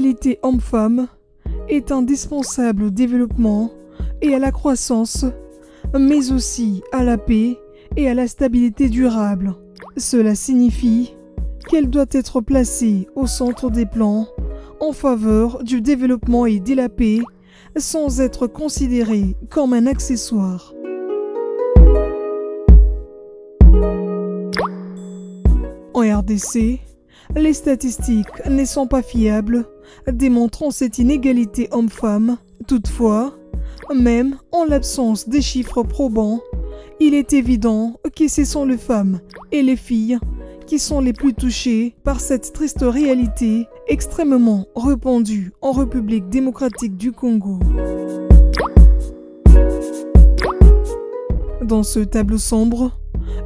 l'égalité homme-femme est indispensable au développement et à la croissance, mais aussi à la paix et à la stabilité durable. Cela signifie qu'elle doit être placée au centre des plans en faveur du développement et de la paix, sans être considérée comme un accessoire. En RDC, les statistiques ne sont pas fiables, démontrant cette inégalité homme-femme. Toutefois, même en l'absence des chiffres probants, il est évident que ce sont les femmes et les filles qui sont les plus touchées par cette triste réalité extrêmement répandue en République démocratique du Congo. Dans ce tableau sombre,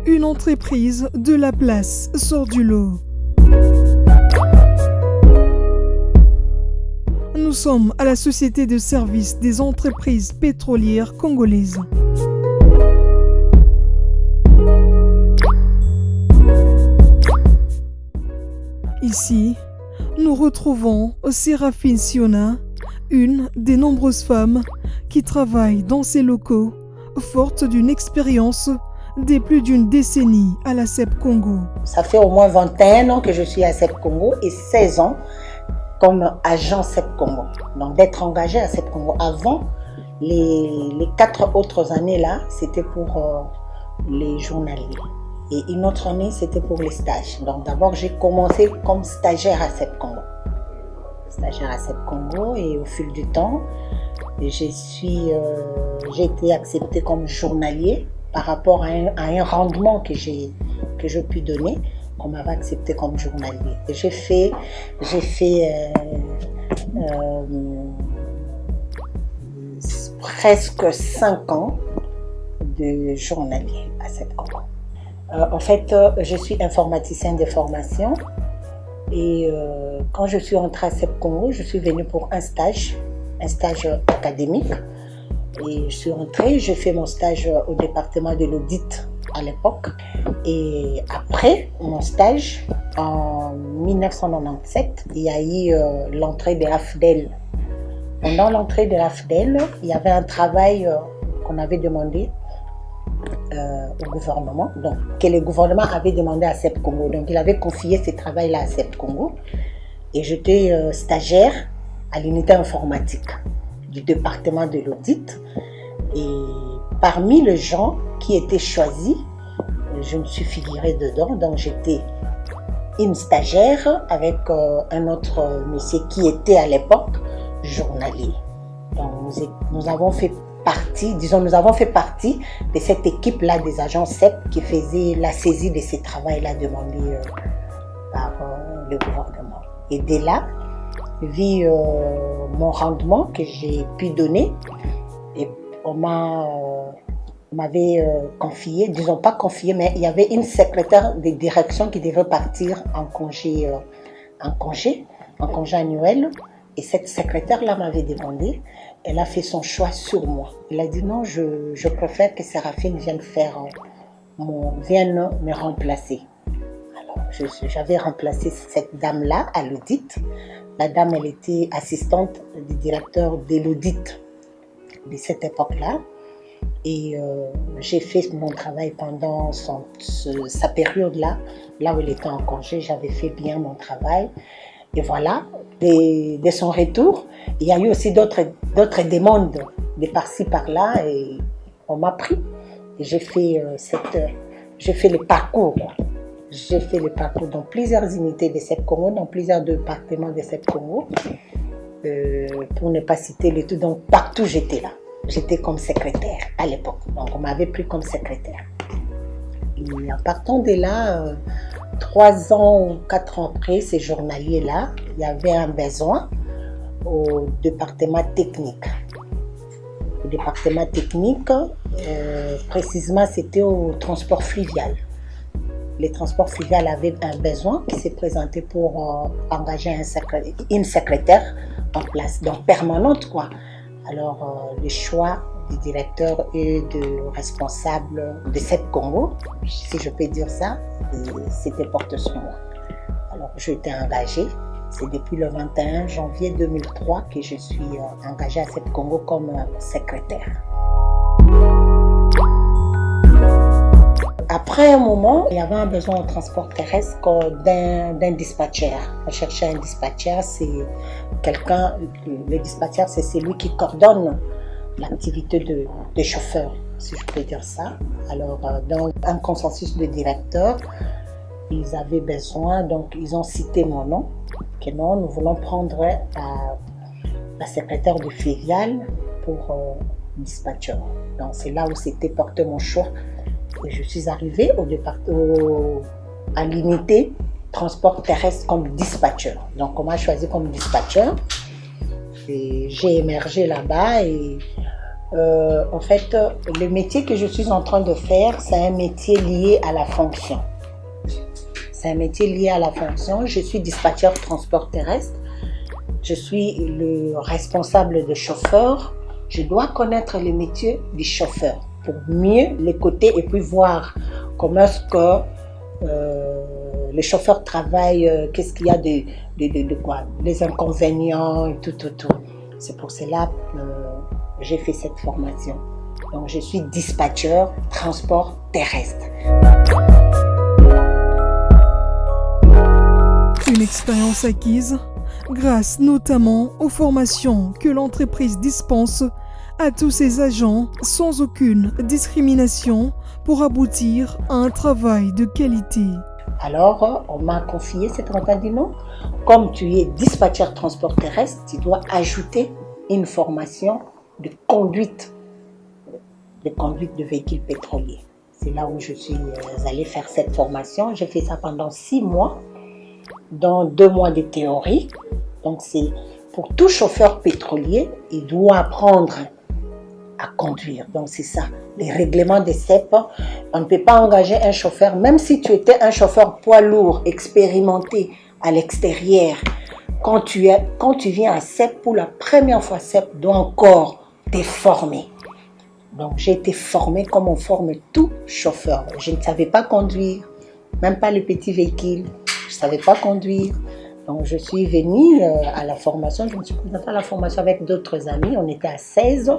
une entreprise de la place sort du lot. Nous sommes à la Société de service des entreprises pétrolières congolaises. Ici, nous retrouvons Séraphine Siona, une des nombreuses femmes qui travaillent dans ces locaux, forte d'une expérience de plus d'une décennie à la CEP Congo. Ça fait au moins 21 ans que je suis à CEP Congo et 16 ans comme agent CEP Congo. Donc d'être engagé à CEP Congo. Avant, les 4 autres années là, c'était pour les journaliers. Et une autre année, c'était pour les stages. Donc d'abord, j'ai commencé comme stagiaire à CEP Congo. Stagiaire à CEP Congo et au fil du temps, j'ai été acceptée comme journalier par rapport à un rendement que je puis donner, qu'on m'avait accepté comme journalier. Et j'ai fait presque 5 ans de journalier à CEP Congo. En fait, je suis informaticienne de formation et quand je suis entrée à CEP Congo, je suis venue pour un stage académique. Et je suis rentrée, j'ai fait mon stage au département de l'audit à l'époque. Et après mon stage, en 1997, il y a eu l'entrée de l'AFDEL. Pendant l'entrée de l'AFDEL, il y avait un travail qu'on avait demandé au gouvernement, donc que le gouvernement avait demandé à CEP Congo. Donc il avait confié ce travail-là à CEP Congo. Et j'étais stagiaire à l'unité informatique du département de l'audit. Et parmi les gens qui étaient choisis, je me suis figurée dedans. Donc j'étais une stagiaire avec un autre monsieur qui était à l'époque journalier. Donc nous avons fait partie de cette équipe-là des agents CEP qui faisait la saisie de ces travails-là demandés par le gouvernement. Et dès là, vu mon rendement que j'ai pu donner, et on m'avait confié, disons pas confié, mais il y avait une secrétaire de direction qui devait partir en congé annuel. Et cette secrétaire-là m'avait demandé, elle a fait son choix sur moi. Elle a dit non, je préfère que Séraphine vienne me remplacer. Alors, j'avais remplacé cette dame-là à l'audit. La dame, elle était assistante du directeur de l'audit de cette époque-là. Et j'ai fait mon travail pendant sa période-là, là où elle était en congé, j'avais fait bien mon travail. Et voilà, de son retour, il y a eu aussi d'autres demandes de par-ci, par-là, et on m'a pris. Et j'ai fait le parcours. J'ai fait le parcours dans plusieurs unités de CEP Congo, dans plusieurs départements de CEP Congo, pour ne pas citer le tout. Donc partout j'étais là. J'étais comme secrétaire à l'époque. Donc on m'avait pris comme secrétaire. Et en partant de là, 3 ans ou 4 ans après, ces journaliers-là, il y avait un besoin au département technique. Au département technique, précisément, c'était au transport fluvial. Les transports fluviaux avaient un besoin qui s'est présenté pour engager une secrétaire en place, donc permanente, quoi. Alors, le choix du directeur et du responsable de CEP Congo, si je peux dire ça, c'était porté sur moi. Alors, j'ai été engagée C'est depuis le 21 janvier 2003 que je suis engagée à CEP Congo comme secrétaire. Après un moment, il y avait un besoin en transport terrestre d'un dispatcher. On cherchait un dispatcher, c'est quelqu'un, le dispatcher c'est celui qui coordonne l'activité de chauffeur, si je peux dire ça. Alors, dans un consensus de directeurs, ils avaient besoin, donc ils ont cité mon nom, que non, nous voulons prendre la secrétaire de filiale pour dispatcher. Donc c'est là où c'était porté mon choix. Et je suis arrivée à l'unité transport terrestre comme dispatcher. Donc on m'a choisi comme dispatcher. Et j'ai émergé là-bas et en fait, le métier que je suis en train de faire, c'est un métier lié à la fonction. C'est un métier lié à la fonction. Je suis dispatcher transport terrestre. Je suis le responsable de chauffeur. Je dois connaître le métier du chauffeur pour mieux l'écouter et puis voir comment est-ce que les chauffeurs travaillent, qu'est-ce qu'il y a de quoi, les inconvénients et tout. C'est pour cela que j'ai fait cette formation. Donc je suis dispatcher transport terrestre. Une expérience acquise grâce notamment aux formations que l'entreprise dispense à tous ses agents sans aucune discrimination pour aboutir à un travail de qualité. Alors, on m'a confié cette dit non. Comme tu es dispatcher transport terrestre, tu dois ajouter une formation de conduite de véhicules pétroliers. C'est là où je suis allée faire cette formation. J'ai fait ça pendant 6 mois, dans 2 mois de théorie. Donc, c'est pour tout chauffeur pétrolier, il doit apprendre à conduire. Donc, c'est ça. Les règlements des CEP, on ne peut pas engager un chauffeur, même si tu étais un chauffeur poids lourd, expérimenté à l'extérieur. Quand tu viens à CEP pour la première fois, CEP doit encore te former. Donc, j'ai été formée comme on forme tout chauffeur. Je ne savais pas conduire, même pas le petit véhicule. Je ne savais pas conduire. Donc, je suis venue à la formation. Je me suis présentée à la formation avec d'autres amis. On était à 16,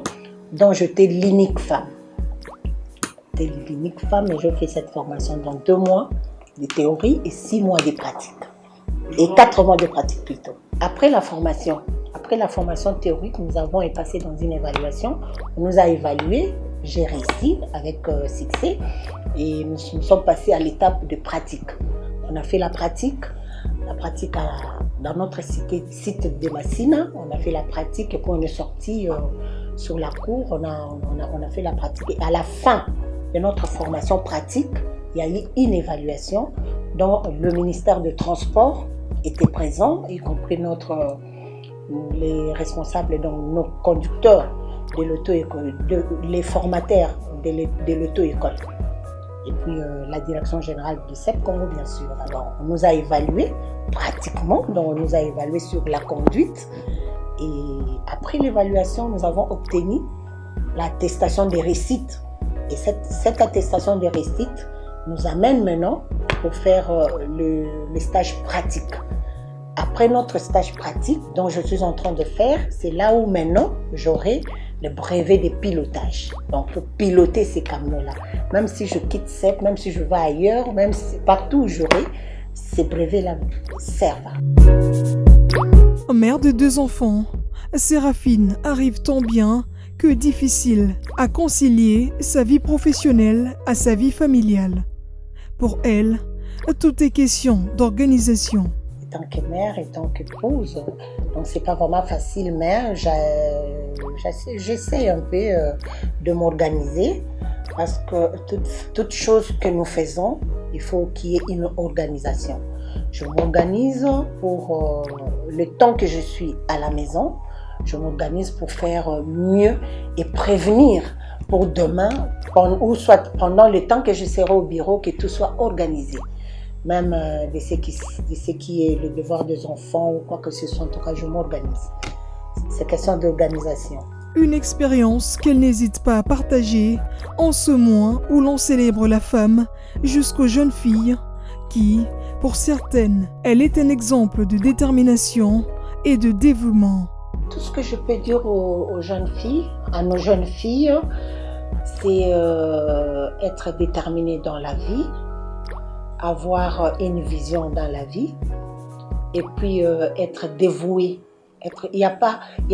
dont j'étais l'unique femme. J'étais l'unique femme et j'ai fait cette formation dans 2 mois de théorie et 6 mois de pratique. Et 4 mois de pratique plutôt. Après la formation théorique, nous avons passé dans une évaluation. On nous a évalués. J'ai réussi avec succès et nous sommes passés à l'étape de pratique. On a fait la pratique dans notre site de Massina. On a fait la pratique et puis on est sorti sur la cour. On a fait la pratique et à la fin de notre formation pratique, il y a eu une évaluation dont le ministère de Transport était présent, y compris les responsables, donc nos conducteurs de l'auto-école, les formateurs de l'auto-école. Et puis la direction générale du CEP Congo, bien sûr. Alors, on nous a évalués pratiquement, donc on nous a évalués sur la conduite. Et après l'évaluation, nous avons obtenu l'attestation de réussite. Et cette attestation de réussite nous amène maintenant pour faire le stage pratique. Après notre stage pratique, dont je suis en train de faire, c'est là où maintenant j'aurai le brevet de pilotage. Donc, pour piloter ces camions-là. Même si je quitte CEP, même si je vais ailleurs, même si partout où j'aurai, ces brevets-là servent. Mère de 2 enfants, Séraphine arrive tant bien que difficile à concilier sa vie professionnelle à sa vie familiale. Pour elle, tout est question d'organisation. En tant que mère et tant qu'épouse, donc c'est pas vraiment facile, mais j'essaie un peu de m'organiser parce que toute chose que nous faisons, il faut qu'il y ait une organisation. Je m'organise pour le temps que je suis à la maison, je m'organise pour faire mieux et prévenir pour demain, ou soit pendant le temps que je serai au bureau, que tout soit organisé. Même de ce qui est le devoir des enfants ou quoi que ce soit, en tout cas, je m'organise. C'est question d'organisation. Une expérience qu'elle n'hésite pas à partager en ce mois où l'on célèbre la femme jusqu'aux jeunes filles qui, pour certaines, elle est un exemple de détermination et de dévouement. Tout ce que je peux dire aux jeunes filles, à nos jeunes filles, c'est être déterminées dans la vie, avoir une vision dans la vie et puis être dévouée. Il n'y a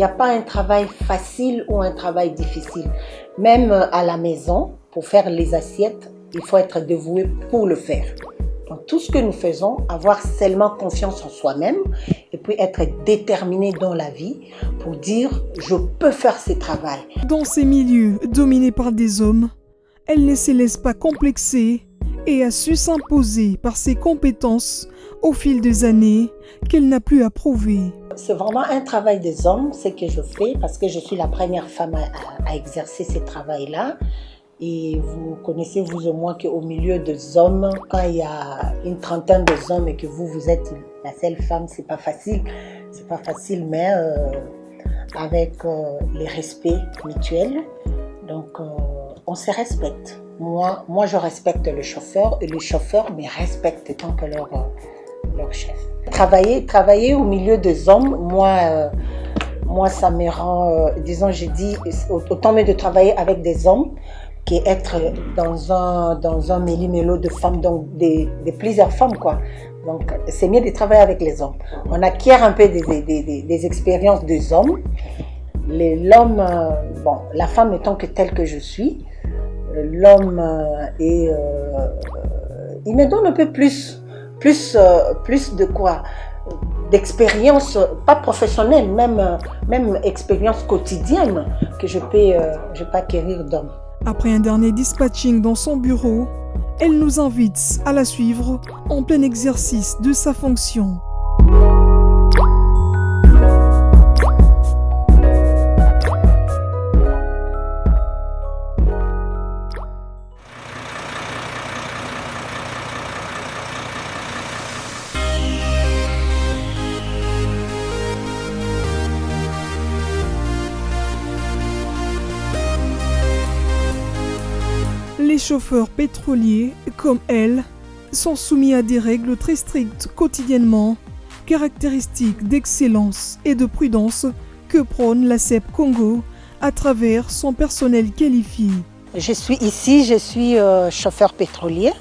pas un travail facile ou un travail difficile. Même à la maison, pour faire les assiettes, il faut être dévoué pour le faire. Donc tout ce que nous faisons, avoir seulement confiance en soi-même et puis être déterminé dans la vie pour dire « je peux faire ce travail ». Dans ces milieux dominés par des hommes, elle ne se laisse pas complexer et a su s'imposer par ses compétences au fil des années qu'elle n'a plus à prouver. C'est vraiment un travail des hommes, ce que je fais, parce que je suis la première femme à exercer ce travail-là. Et vous connaissez, vous et moi, qu'au milieu des hommes, quand il y a une trentaine d'hommes et que vous êtes la seule femme, c'est pas facile. C'est pas facile, mais avec les respects mutuels. Donc, on se respecte. Moi, je respecte le chauffeur et les chauffeurs me respectent tant que leur chef. Travailler au milieu des hommes, moi ça me rend, disons, j'ai dit, autant mieux de travailler avec des hommes qu'être dans un méli-mélo de femmes, donc de plusieurs femmes, quoi. Donc, c'est mieux de travailler avec les hommes. On acquiert un peu des expériences des hommes. L'homme, bon, la femme étant que telle que je suis, l'homme il me donne un peu plus de quoi, d'expérience, pas professionnelle, même expérience quotidienne que je peux acquérir d'homme. Après un dernier dispatching dans son bureau, elle nous invite à la suivre en plein exercice de sa fonction. Les chauffeurs pétroliers, comme elle, sont soumis à des règles très strictes quotidiennement, caractéristiques d'excellence et de prudence que prône la CEP Congo à travers son personnel qualifié. Je suis chauffeur pétrolier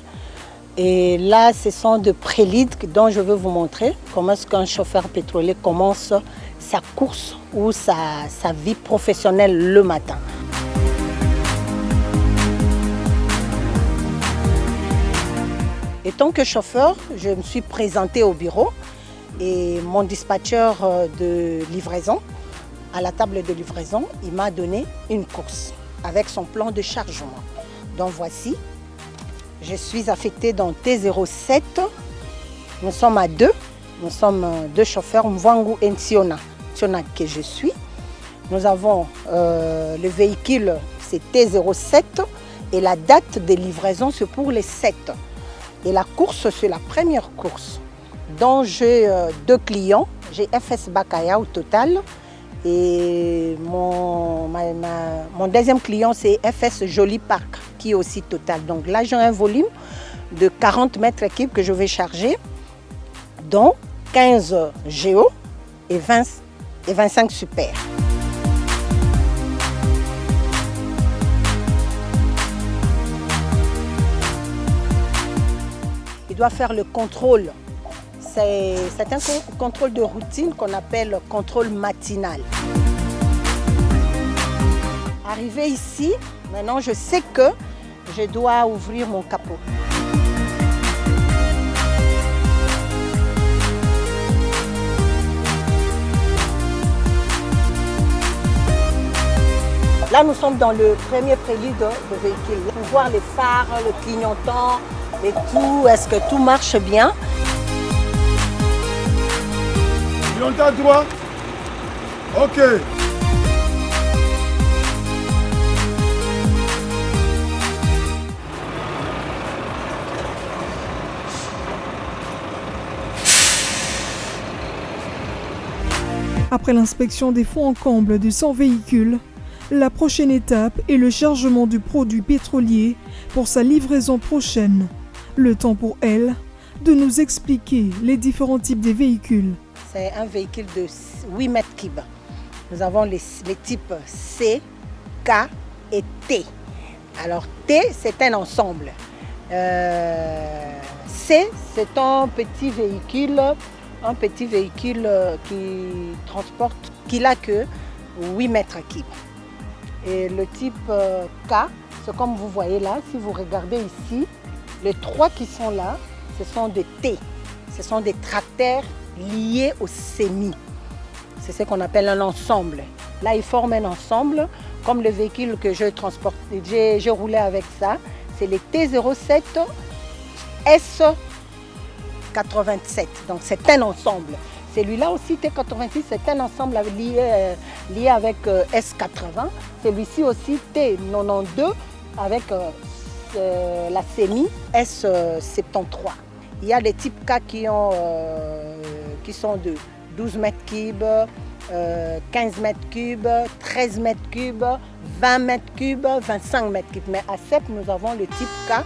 et là, ce sont des préludes dont je veux vous montrer comment est-ce qu'un chauffeur pétrolier commence sa course ou sa vie professionnelle le matin. Et tant que chauffeur, je me suis présentée au bureau et mon dispatcheur de livraison, à la table de livraison, il m'a donné une course avec son plan de chargement. Donc voici, je suis affectée dans T07. Nous sommes à deux. Nous sommes deux chauffeurs, Mvangu et Ntiona que je suis. Nous avons le véhicule, c'est T07 et la date de livraison, c'est pour les 7. Et la course, c'est la première course. Donc j'ai deux clients, j'ai FS Bakaya au total et mon deuxième client c'est FS Joli Park qui est aussi total. Donc là j'ai un volume de 40 mètres cubes que je vais charger, dont 15 Géo et 25 Super. Il doit faire le contrôle. C'est un contrôle de routine qu'on appelle contrôle matinal. Arrivé ici, maintenant je sais que je dois ouvrir mon capot. Là, nous sommes dans le premier prélude de véhicule. Pour voir les phares, le clignotant, et tout, est-ce que tout marche bien? Clignotant droit. Ok. Après l'inspection des fonds en comble de son véhicule, la prochaine étape est le chargement du produit pétrolier pour sa livraison prochaine. Le temps pour elle de nous expliquer les différents types de véhicules. C'est un véhicule de 8 mètres cubes. Nous avons les types C, K et T. Alors T, c'est un ensemble. C, c'est un petit véhicule qui n'a que 8 mètres cubes. Et le type K, c'est comme vous voyez là, si vous regardez ici, les 3 qui sont là, ce sont des T. Ce sont des tracteurs liés au semi. C'est ce qu'on appelle un ensemble. Là, ils forment un ensemble. Comme le véhicule que je transporte, j'ai roulé avec ça, c'est les T07 S87. Donc c'est un ensemble. Celui-là aussi, T86, c'est un ensemble lié avec S80. Celui-ci aussi, T92 avec la semi S73. Il y a des types K qui sont de 12 mètres cubes, 15 mètres cubes, 13 mètres cubes, 20 mètres cubes, 25 mètres cubes. Mais à CEP, nous avons le type K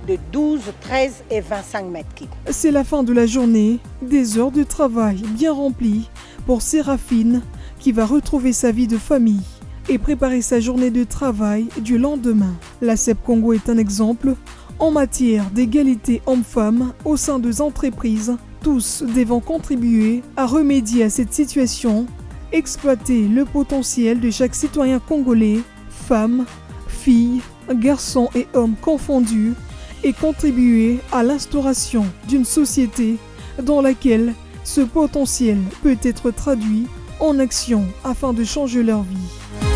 de 12, 13 et 25 mètres cubes. C'est la fin de la journée, des heures de travail bien remplies pour Séraphine qui va retrouver sa vie de famille et préparer sa journée de travail du lendemain. La CEP Congo est un exemple en matière d'égalité hommes-femmes au sein des entreprises, tous devant contribuer à remédier à cette situation, exploiter le potentiel de chaque citoyen congolais, femmes, filles, garçons et hommes confondus, et contribuer à l'instauration d'une société dans laquelle ce potentiel peut être traduit en action afin de changer leur vie.